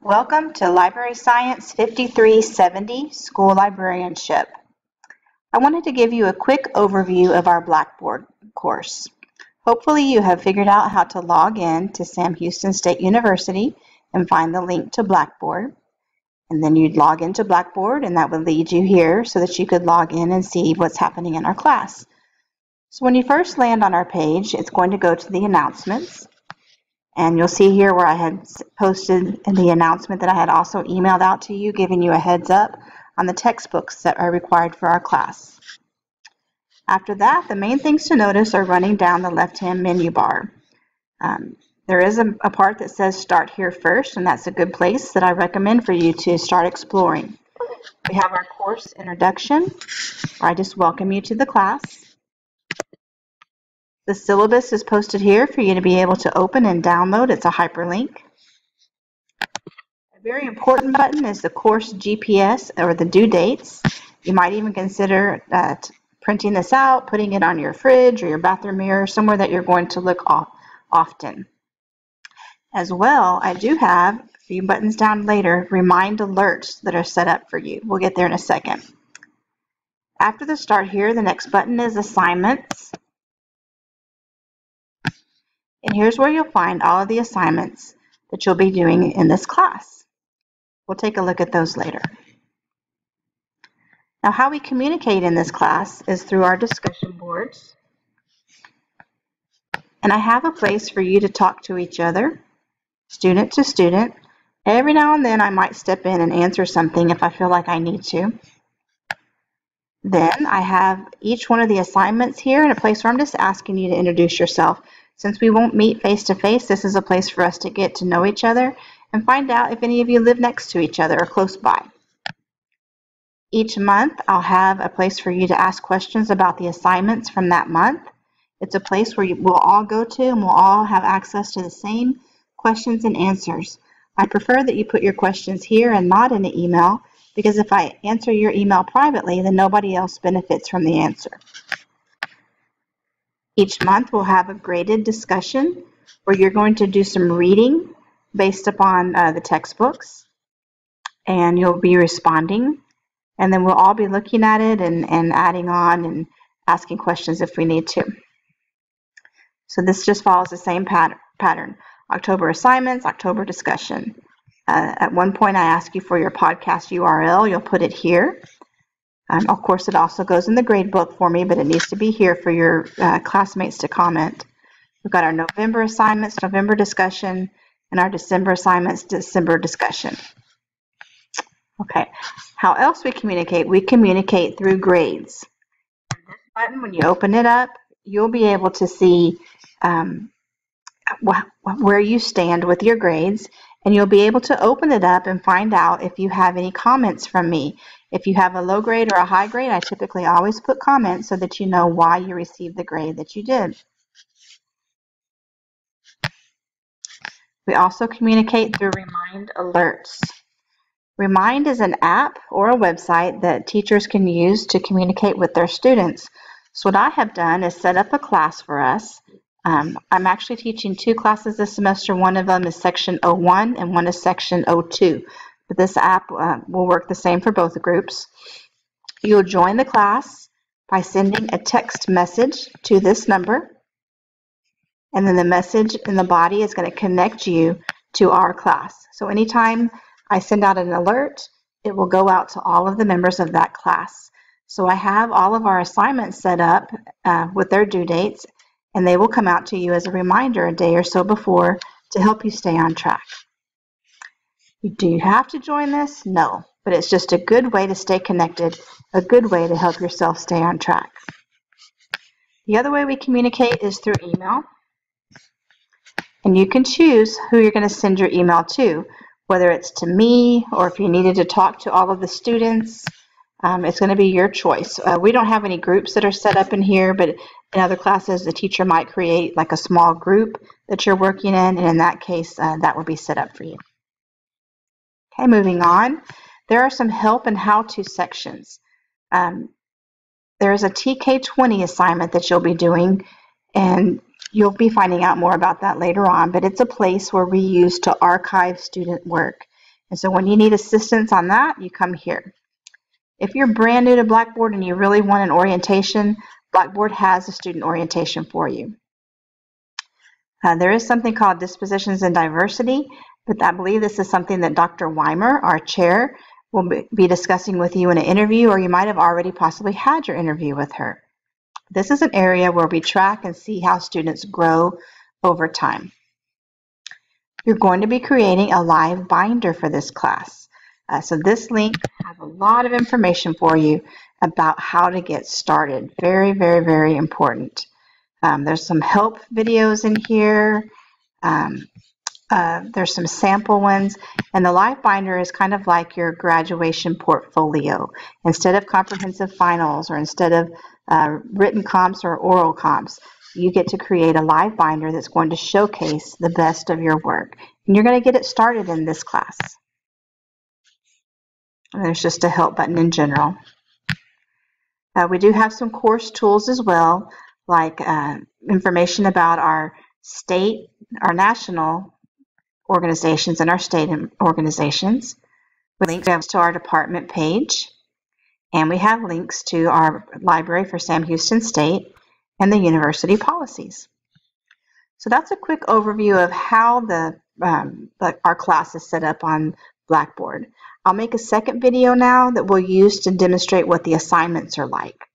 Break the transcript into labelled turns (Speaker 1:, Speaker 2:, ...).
Speaker 1: Welcome to Library Science 5370, School Librarianship. I wanted to give you a quick overview of our Blackboard course. Hopefully you have figured out how to log in to Sam Houston State University and find the link to Blackboard. And then you'd log into Blackboard and that would lead you here so that you could log in and see what's happening in our class. So when you first land on our page, it's going to go to the announcements. And you'll see here where I had posted the announcement that I had also emailed out to you, giving you a heads up on the textbooks that are required for our class. After that, the main things to notice are running down the left-hand menu bar. There is a part that says Start Here First, and that's a good place that I recommend for you to start exploring. We have our course introduction, where I just welcome you to the class. The syllabus is posted here for you to be able to open and download. It's a hyperlink. A very important button is the course GPS or the due dates. You might even consider printing this out, putting it on your fridge or your bathroom mirror, somewhere that you're going to look often. As well, I do have a few buttons down later, remind alerts that are set up for you. We'll get there in a second. After the Start Here, the next button is Assignments. And here's where you'll find all of the assignments that you'll be doing in this class. We'll take a look at those later. Now, how we communicate in this class is through our discussion boards. And I have a place for you to talk to each other, student to student. Every now and then I might step in and answer something if I feel like I need to. Then I have each one of the assignments here in a place where I'm just asking you to introduce yourself. Since we won't meet face-to-face, this is a place for us to get to know each other and find out if any of you live next to each other or close by. Each month, I'll have a place for you to ask questions about the assignments from that month. It's a place where we'll all go to and we'll all have access to the same questions and answers. I prefer that you put your questions here and not in the email, because if I answer your email privately, then nobody else benefits from the answer. Each month we'll have a graded discussion where you're going to do some reading based upon the textbooks, and you'll be responding, and then we'll all be looking at it and adding on and asking questions if we need to. So this just follows the same pattern. October assignments, October discussion. At one point I ask you for your podcast URL. You'll put it here. Of course, it also goes in the grade book for me, but it needs to be here for your classmates to comment. We've got our November assignments, November discussion, and our December assignments, December discussion. Okay, how else we communicate? We communicate through grades. This button, when you open it up, you'll be able to see where you stand with your grades, and you'll be able to open it up and find out if you have any comments from me. If you have a low grade or a high grade, I typically always put comments so that you know why you received the grade that you did. We also communicate through Remind Alerts. Remind is an app or a website that teachers can use to communicate with their students. So what I have done is set up a class for us. I'm actually teaching two classes this semester. One of them is Section 01 and one is Section 02. But this app will work the same for both groups. You'll join the class by sending a text message to this number, and then the message in the body is going to connect you to our class. So anytime I send out an alert, it will go out to all of the members of that class. So I have all of our assignments set up with their due dates, and they will come out to you as a reminder a day or so before to help you stay on track. Do you have to join this? No, but it's just a good way to stay connected, a good way to help yourself stay on track. The other way we communicate is through email, and you can choose who you're going to send your email to, whether it's to me or if you needed to talk to all of the students. It's going to be your choice. We don't have any groups that are set up in here, but in other classes, the teacher might create like a small group that you're working in, and in that case, that will be set up for you. Okay, moving on. There are some help and how-to sections. There is a TK20 assignment that you'll be doing, and you'll be finding out more about that later on, but it's a place where we use to archive student work. And so when you need assistance on that, you come here. If you're brand new to Blackboard and you really want an orientation, Blackboard has a student orientation for you. There is something called Dispositions and Diversity, but I believe this is something that Dr. Weimer, our chair, will be discussing with you in an interview, or you might have already possibly had your interview with her. This is an area where we track and see how students grow over time. You're going to be creating a live binder for this class. So this link has a lot of information for you about how to get started. Very, very, very important. There's some help videos in here. There's some sample ones, and the live binder is kind of like your graduation portfolio. Instead of comprehensive finals or instead of written comps or oral comps, you get to create a live binder that's going to showcase the best of your work. And you're going to get it started in this class. And there's just a help button in general. We do have some course tools as well, like information about our state, our national organizations and our state organizations. We link to our department page, and we have links to our library for Sam Houston State and the university policies. So that's a quick overview of how our class is set up on Blackboard. I'll make a second video now that we'll use to demonstrate what the assignments are like.